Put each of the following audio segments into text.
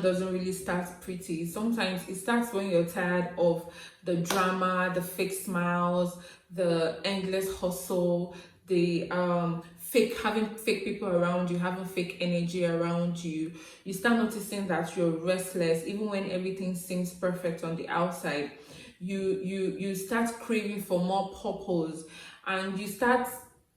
self-realization doesn't really start pretty. Sometimes it starts when you're tired of the drama, the fake smiles, the endless hustle, the having fake people around you, having fake energy around you. You start noticing that you're restless even when everything seems perfect on the outside. You start craving for more purpose, and you start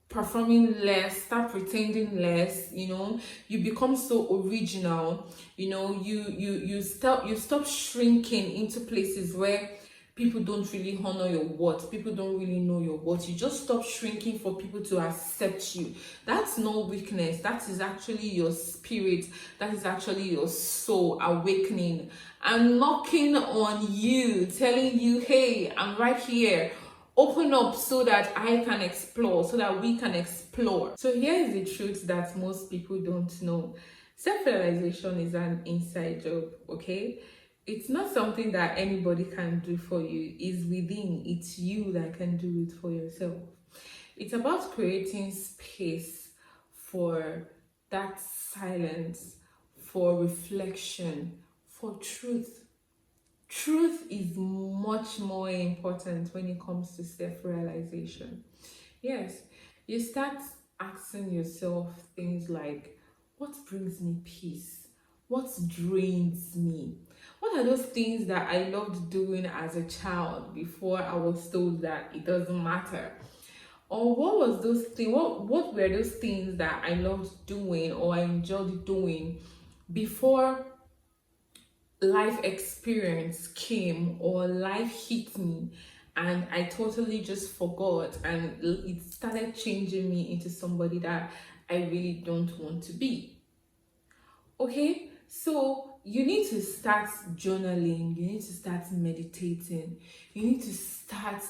performing less, start pretending less. You become so original. You stop shrinking into places where people don't really honor your worth, people don't really know your worth. You just stop shrinking for people to accept you. That's no weakness, that is actually your spirit, that is actually your soul awakening and knocking on you, telling you, hey, I'm right here. Open up so that I can explore, so that we can explore. So here is the truth that most people don't know. Self-realization is an inside job, okay? It's not something that anybody can do for you. It's within. It's you that can do it for yourself. It's about creating space for that silence, for reflection, for truth. Truth is much more important when it comes to self-realization. Yes, you start asking yourself things like, what brings me peace? What drains me? What are those things that I loved doing as a child before I was told that it doesn't matter? Or what was those things, what were those things that I loved doing or I enjoyed doing before life experience came or life hit me and I totally just forgot, and it started changing me into somebody that I really don't want to be? Okay, so you need to start journaling, you need to start meditating, you need to start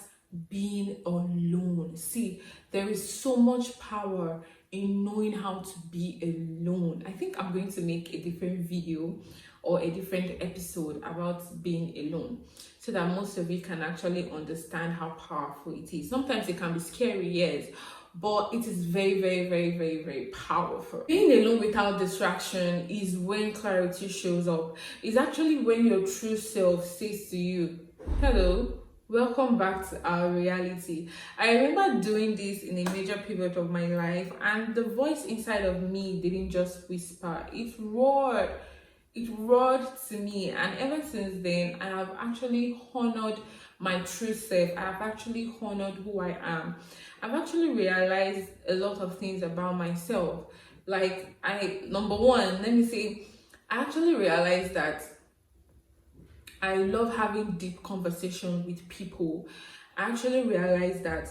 being alone. See, there is so much power in knowing how to be alone. I think I'm going to make a different video or a different episode about being alone, so that most of you can actually understand how powerful it is. Sometimes it can be scary, yes, but it is very, very, very, very, very powerful. Being alone without distraction is when clarity shows up. It's actually when your true self says to you, hello, welcome back to our reality. I remember doing this in a major pivot of my life, and the voice inside of me didn't just whisper, it roared. It roared to me, and ever since then I have actually honored my true self. I have actually honored who I am. I've actually realized a lot of things about myself. Like, number one, let me say, I actually realized that I love having deep conversation with people. I actually realized that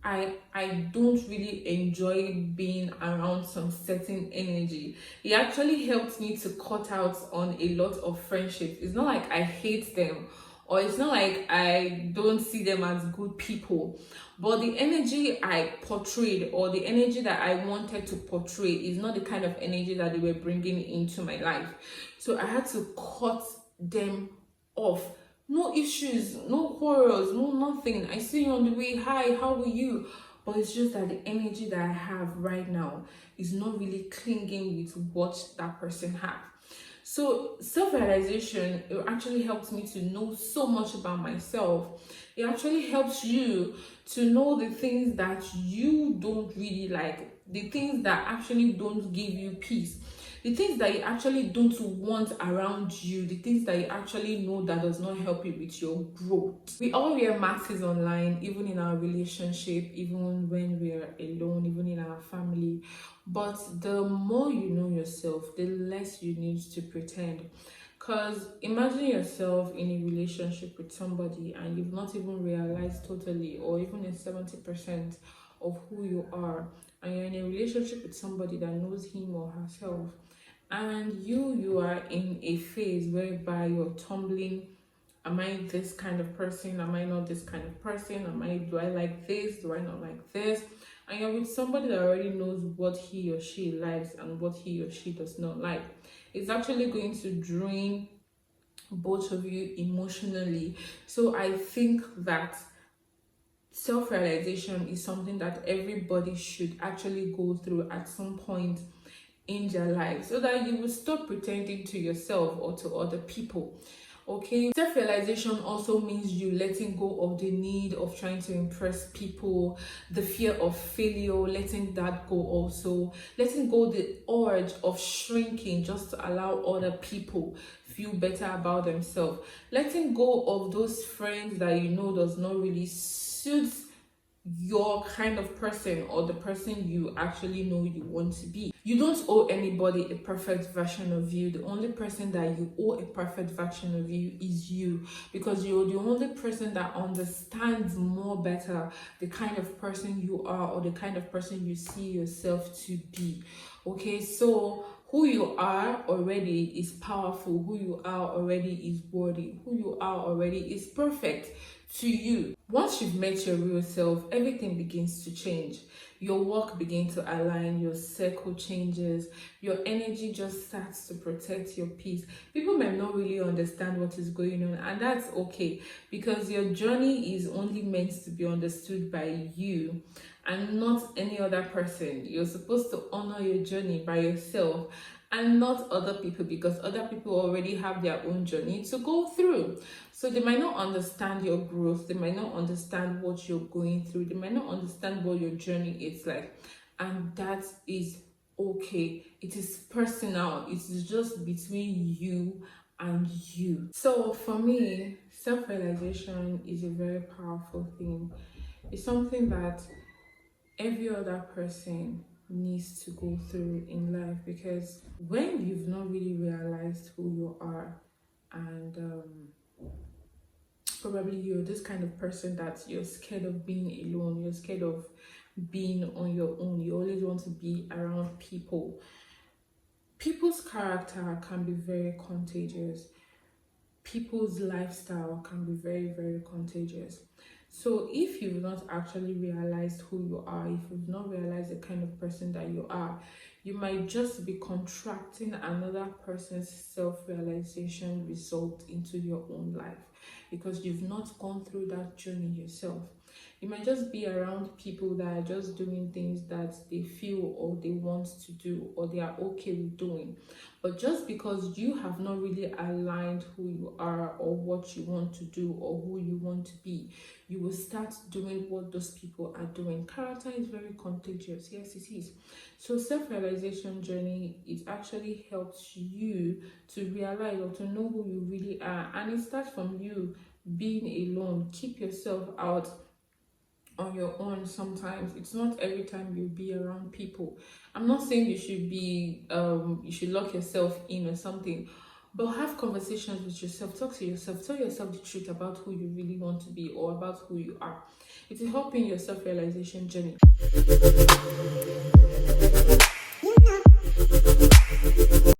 I don't really enjoy being around some certain energy. It actually helped me to cut out on a lot of friendships. It's not like I hate them, or it's not like I don't see them as good people, but the energy I portrayed, or the energy that I wanted to portray, is not the kind of energy that they were bringing into my life. So I had to cut them off. No issues, no quarrels, no nothing. I see you on the way, hi, how are you? But it's just that the energy that I have right now is not really clinging with what that person has. So self-realization, it actually helps me to know so much about myself. It actually helps you to know the things that you don't really like, the things that actually don't give you peace, the things that you actually don't want around you, the things that you actually know that does not help you with your growth. We all wear masks online, even in our relationship, even when we're alone, even in our family. But the more you know yourself, the less you need to pretend. Because imagine yourself in a relationship with somebody and you've not even realized totally, or even in 70% of who you are, and you're in a relationship with somebody that knows him or herself, and you are in a phase whereby you're tumbling, am I this kind of person, am I not this kind of person, do I like this, do I not like this? And you're with somebody that already knows what he or she likes and what he or she does not like. It's actually going to drain both of you emotionally. So I think that self-realization is something that everybody should actually go through at some point in their lives, so that you will stop pretending to yourself or to other people. Okay, self-realization also means you letting go of the need of trying to impress people, the fear of failure, letting that go. Also letting go the urge of shrinking just to allow other people feel better about themselves, letting go of those friends that you know does not really suit your kind of person or the person you actually know you want to be. You don't owe anybody a perfect version of you. The only person that you owe a perfect version of you is you, because you're the only person that understands more better the kind of person you are or the kind of person you see yourself to be. Okay, so who you are already is powerful. Who you are already is worthy. Who you are already is perfect to you. Once you've met your real self, everything begins to change. Your work begins to align, your circle changes, your energy just starts to protect your peace. People may not really understand what is going on, and that's okay, because your journey is only meant to be understood by you and not any other person. You're supposed to honor your journey by yourself and not other people, because other people already have their own journey to go through. So they might not understand your growth, they might not understand what you're going through, they might not understand what your journey is like, and that is okay. It is personal, it is just between you and you. So for me, self-realization is a very powerful thing. It's something that every other person needs to go through in life, because when you've not really realized who you are, and probably you're this kind of person that you're scared of being alone, you're scared of being on your own, you always want to be around people. People's character can be very contagious. People's lifestyle can be very, very contagious. So if you've not actually realized who you are, if you've not realized the kind of person that you are, you might just be contracting another person's self-realization result into your own life, because you've not gone through that journey yourself. You might just be around people that are just doing things that they feel or they want to do or they are okay with doing. But just because you have not really aligned who you are or what you want to do or who you want to be, you will start doing what those people are doing. Character is very contagious. Yes, it is. So self-realization journey, it actually helps you to realize or to know who you really are. And it starts from you being alone. Keep yourself out on your own. Sometimes it's not every time you'll be around people. I'm not saying you should be you should lock yourself in or something, but have conversations with yourself. Talk to yourself, tell yourself the truth about who you really want to be or about who you are. It will help in your self-realization journey.